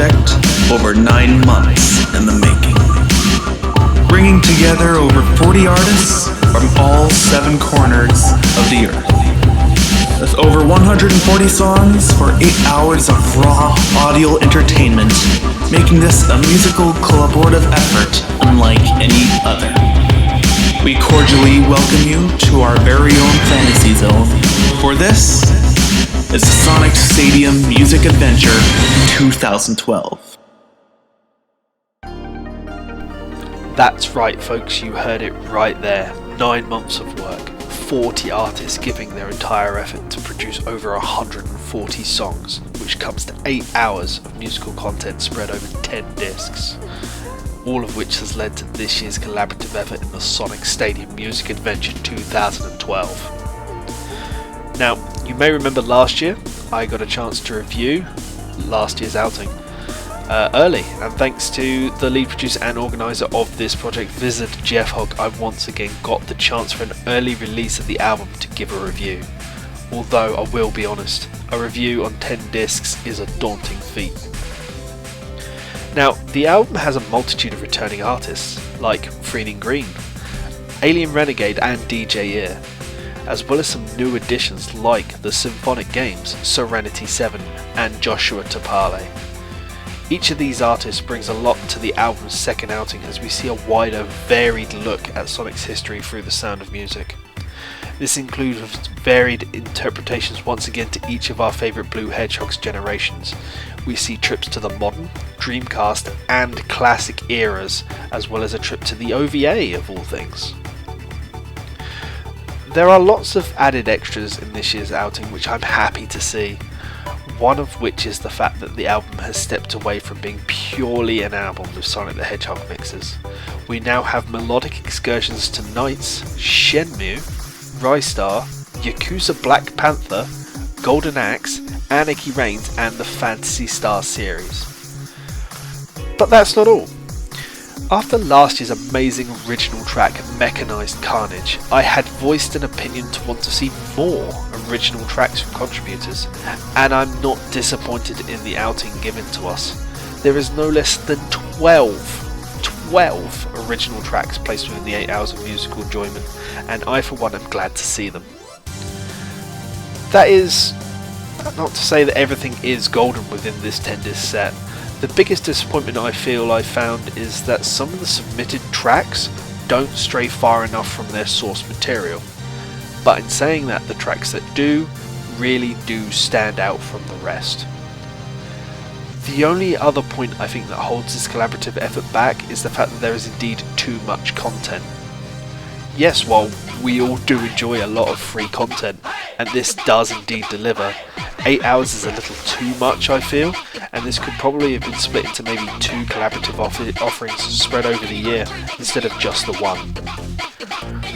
project over 9 months in the making, bringing together over 40 artists from all 7 corners of the earth. With over 140 songs for 8 hours of raw audio entertainment, making this a musical collaborative effort unlike any other. We cordially welcome you to our very own fantasy zone, for this is the Sonic Stadium Music Adventure 2012. That's right, folks, you heard it right there. 9 months of work, 40 artists giving their entire effort to produce over 140 songs, which comes to 8 hours of musical content spread over 10 discs. All of which has led to this year's collaborative effort in the Sonic Stadium Music Adventure 2012. Now, you may remember last year, I got a chance to review last year's outing early, and thanks to the lead producer and organiser of this project, Vizzard Jeffhog, I once again got the chance for an early release of the album to give a review. Although, I will be honest, a review on 10 discs is a daunting feat. Now, the album has a multitude of returning artists, like Freening Green, Alien Renegade and DJ Ear, as well as some new additions like the Symphonic Games, Serenity 7 and Joshua Topale. Each of these artists brings a lot to the album's second outing as we see a wider, varied look at Sonic's history through the sound of music. This includes varied interpretations once again to each of our favourite Blue Hedgehog's generations. We see trips to the modern, Dreamcast and classic eras, as well as a trip to the OVA of all things. There are lots of added extras in this year's outing which I'm happy to see. One of which is the fact that the album has stepped away from being purely an album with Sonic the Hedgehog mixes. We now have melodic excursions to Knights, Shenmue, Rystar, Yakuza Black Panther, Golden Axe, Anarchy Reigns and the Phantasy Star series. But that's not all. After last year's amazing original track, Mechanized Carnage, I had voiced an opinion to want to see more original tracks from contributors, and I'm not disappointed in the outing given to us. There is no less than 12 original tracks placed within the 8 hours of musical enjoyment, and I for one am glad to see them. That is not to say that everything is golden within this 10-disc set. The biggest disappointment I feel I found is that some of the submitted tracks don't stray far enough from their source material. But in saying that, the tracks that do, really do stand out from the rest. The only other point I think that holds this collaborative effort back is the fact that there is indeed too much content. Yes, while we all do enjoy a lot of free content, and this does indeed deliver, 8 hours is a little too much I feel, and this could probably have been split into maybe 2 collaborative offerings spread over the year instead of just the one.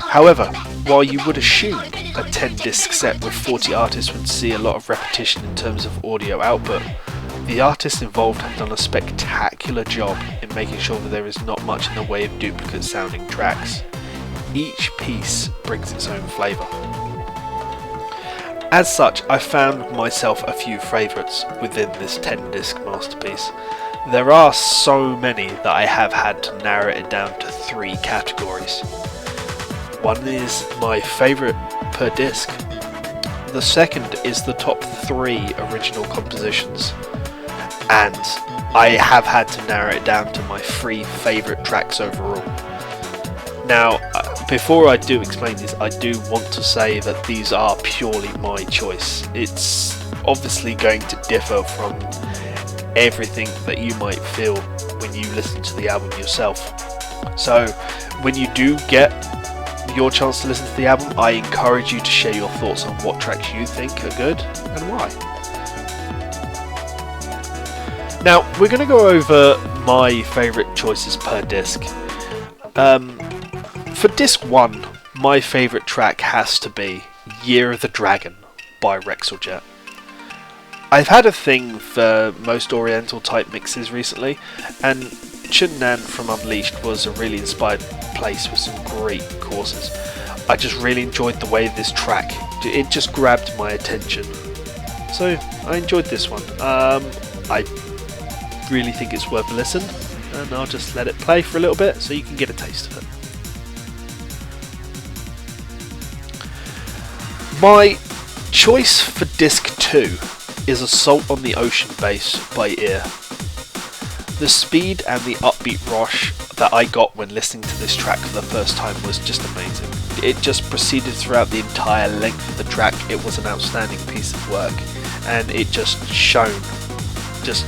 However, while you would assume a 10-disc set with 40 artists would see a lot of repetition in terms of audio output, the artists involved have done a spectacular job in making sure that there is not much in the way of duplicate sounding tracks. Each piece brings its own flavour. As such, I found myself a few favourites within this 10-disc masterpiece. There are so many that I have had to narrow it down to 3 categories. One is my favourite per disc. The second is the top 3 original compositions. And I have had to narrow it down to my 3 favourite tracks overall. Now, before I do explain this, I do want to say that these are purely my choice. It's obviously going to differ from everything that you might feel when you listen to the album yourself. So, when you do get your chance to listen to the album, I encourage you to share your thoughts on what tracks you think are good and why. Now, we're going to go over my favourite choices per disc. For disc 1, my favourite track has to be Year of the Dragon by Rexeljet. I've had a thing for most Oriental type mixes recently, and Chunnan from Unleashed was a really inspired place with some great courses. I just really enjoyed the way this track, it just grabbed my attention. So I enjoyed this one. I really think it's worth a listen, and I'll just let it play for a little bit so you can get a taste of it. My choice for disc 2 is Assault on the Ocean bass by Ear. The speed and the upbeat rush that I got when listening to this track for the first time was just amazing. It just proceeded throughout the entire length of the track. It was an outstanding piece of work, and it just shone just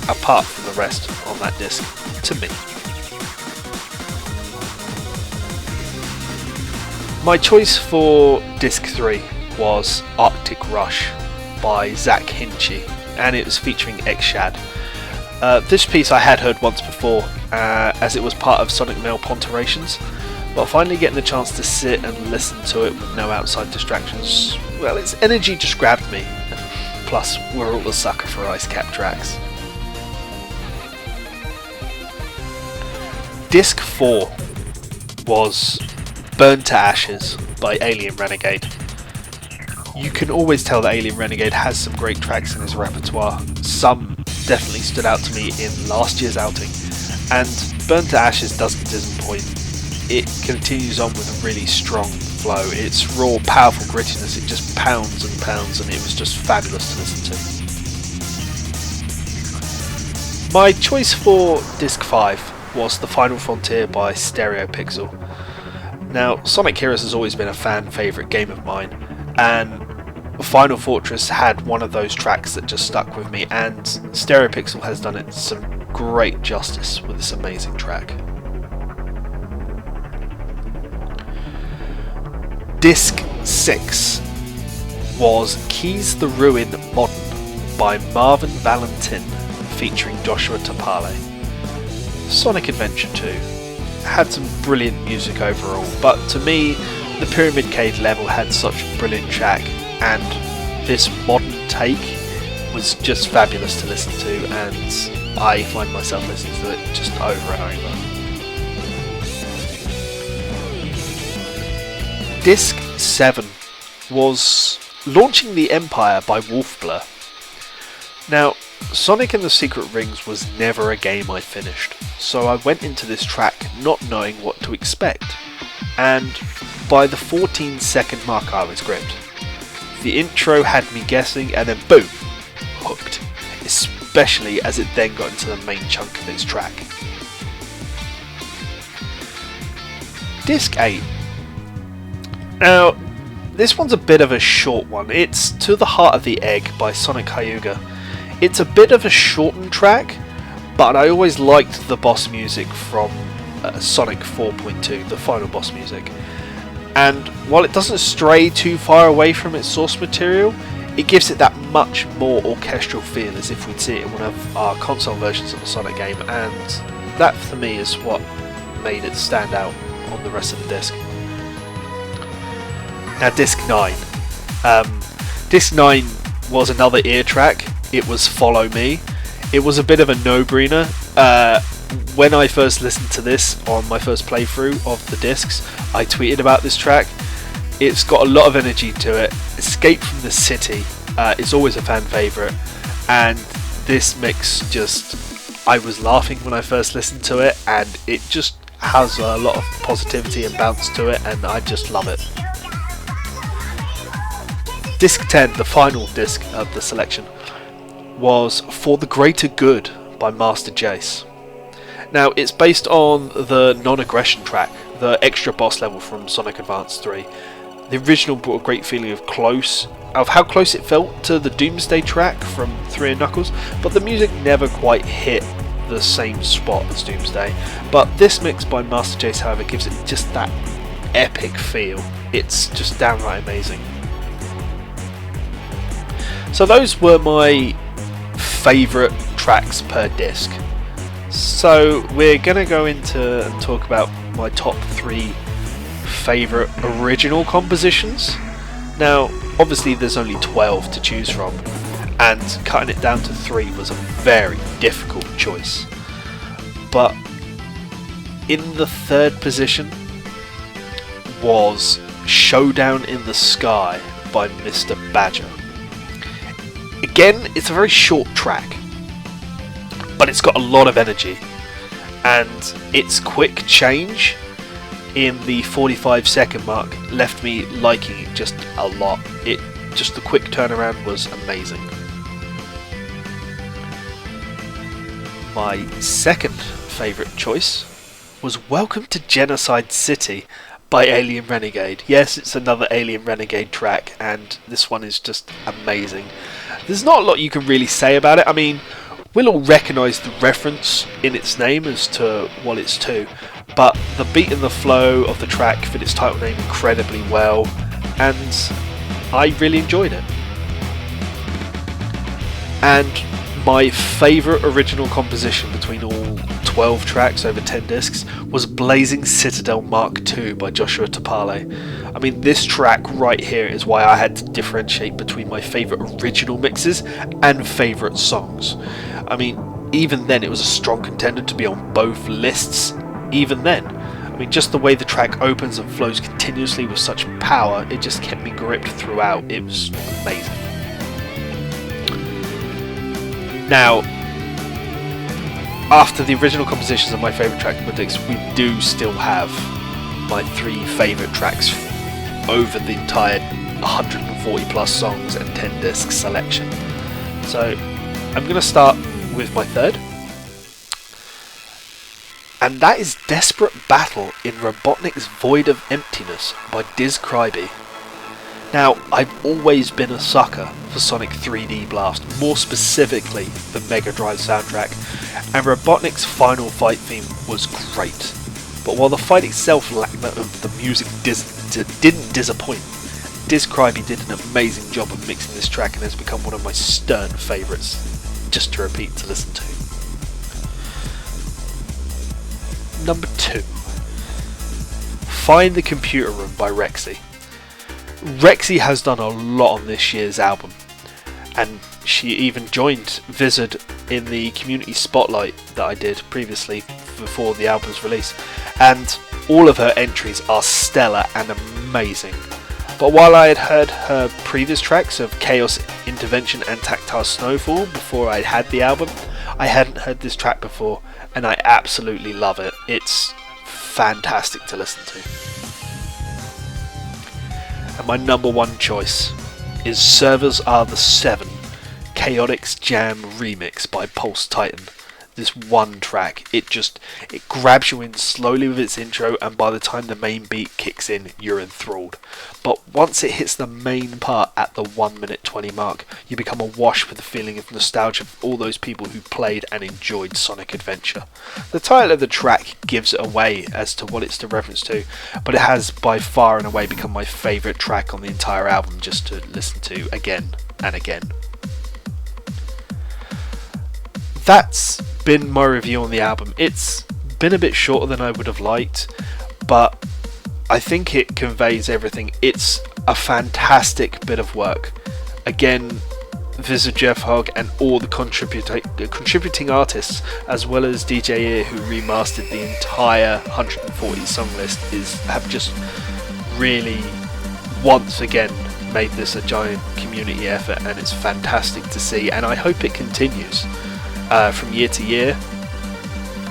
apart from the rest on that disc to me. My choice for disc 3 was Arctic Rush by Zach Hinchy, and it was featuring X-Shad. This piece I had heard once before, as it was part of Sonic Mail Ponterations, but finally getting the chance to sit and listen to it with no outside distractions, well, its energy just grabbed me. Plus, we're all a sucker for ice cap tracks. Disc 4 was Burn to Ashes by Alien Renegade. You can always tell that Alien Renegade has some great tracks in his repertoire. Some definitely stood out to me in last year's outing, and Burn to Ashes doesn't disappoint. It continues on with a really strong flow. Its raw, powerful grittiness, it just pounds and pounds, and it was just fabulous to listen to. My choice for disc 5 was The Final Frontier by Stereo Pixel. Now, Sonic Heroes has always been a fan favourite game of mine, and Final Fortress had one of those tracks that just stuck with me, and Stereo Pixel has done it some great justice with this amazing track. Disc 6 was Keys the Ruin Modern by Marvin Valentin featuring Joshua Topale. Sonic Adventure 2 had some brilliant music overall, but to me the Pyramid Cave level had such a brilliant track, and this modern take was just fabulous to listen to, and I find myself listening to it just over and over. Disc 7 was Launching the Empire by Wolfblur. Now, Sonic and the Secret Rings was never a game I finished, so I went into this track not knowing what to expect, and by the 14-second mark I was gripped. The intro had me guessing, and then boom, hooked, especially as it then got into the main chunk of its track. Disc 8. Now, this one's a bit of a short one. It's To the Heart of the Egg by Sonic Hyuga. It's a bit of a shortened track, but I always liked the boss music from Sonic 4.2, the final boss music. And while it doesn't stray too far away from its source material, it gives it that much more orchestral feel as if we'd see it in one of our console versions of the Sonic game, and that for me is what made it stand out on the rest of the disc. Now disc 9. Disc 9 was another Ear track. It was Follow Me. It was a bit of a no-brainer. When I first listened to this on my first playthrough of the discs, I tweeted about this track. It's got a lot of energy to it. Escape from the City is always a fan favourite, and this mix just, I was laughing when I first listened to it, and it just has a lot of positivity and bounce to it, and I just love it. Disc 10, the final disc of the selection, was For the Greater Good by Master Jace. Now, it's based on the non-aggression track, the extra boss level from Sonic Advance 3. The original brought a great feeling of how close it felt to the Doomsday track from 3 and Knuckles, but the music never quite hit the same spot as Doomsday. But this mix by Master Jace, however, gives it just that epic feel. It's just downright amazing. So those were my favourite tracks per disc. So we're going to go into and talk about my top 3 favourite original compositions. Now, obviously there's only 12 to choose from, and cutting it down to 3 was a very difficult choice. But in the 3rd position was Showdown in the Sky by Mr. Badger. Again, it's a very short track, but it's got a lot of energy, and its quick change in the 45-second mark left me liking it just a lot. Just the quick turnaround was amazing. My second favourite choice was Welcome to Genocide City by Alien Renegade. Yes, it's another Alien Renegade track, and this one is just amazing. There's not a lot you can really say about it. I mean, we'll all recognise the reference in its name as to what it's to, but the beat and the flow of the track fit its title name incredibly well, and I really enjoyed it. And my favourite original composition between all 12 tracks over 10 discs was Blazing Citadel Mark II by Joshua Topale. I mean, this track right here is why I had to differentiate between my favourite original mixes and favourite songs. I mean, even then it was a strong contender to be on both lists, even then. I mean, just the way the track opens and flows continuously with such power, it just kept me gripped throughout. It was amazing. Now, after the original compositions of my favourite track discs, we do still have my 3 favourite tracks over the entire 140 plus songs and 10 disc selection. So I'm going to start with my third, and that is Desperate Battle in Robotnik's Void of Emptiness by Diz Cryby. Now, I've always been a sucker for Sonic 3D Blast, more specifically the Mega Drive soundtrack, and Robotnik's final fight theme was great. But while the fight itself lacked the music didn't disappoint, Diz Cryby did an amazing job of mixing this track and has become one of my stern favourites, just to repeat, to listen to. Number 2. Find the Computer Room by Rexy. Rexy has done a lot on this year's album, and she even joined Vizzard in the community spotlight that I did previously before the album's release, and all of her entries are stellar and amazing. But while I had heard her previous tracks of Chaos Intervention and Tactile Snowfall before I had the album, I hadn't heard this track before, and I absolutely love it. It's fantastic to listen to. And my number 1 choice is Servers Are the 7, Chaotix Jam Remix by Pulse Titan. This one track, it grabs you in slowly with its intro, and by the time the main beat kicks in, you're enthralled. But once it hits the main part at the 1 minute 20 mark, you become awash with the feeling of nostalgia of all those people who played and enjoyed Sonic Adventure. The title of the track gives it away as to what it's to reference to, but it has by far and away become my favourite track on the entire album just to listen to again and again. That's been my review on the album. It's been a bit shorter than I would have liked, but I think it conveys everything. It's a fantastic bit of work. Again, Vizzard Jeffhog and all the contributing artists, as well as DJ Ear, who remastered the entire 140 song list, have just really once again made this a giant community effort, and it's fantastic to see, and I hope it continues from year to year,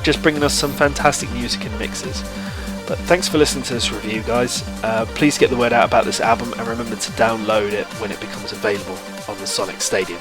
just bringing us some fantastic music and mixes. But thanks for listening to this review, guys. Please get the word out about this album, and remember to download it when it becomes available on the Sonic Stadium.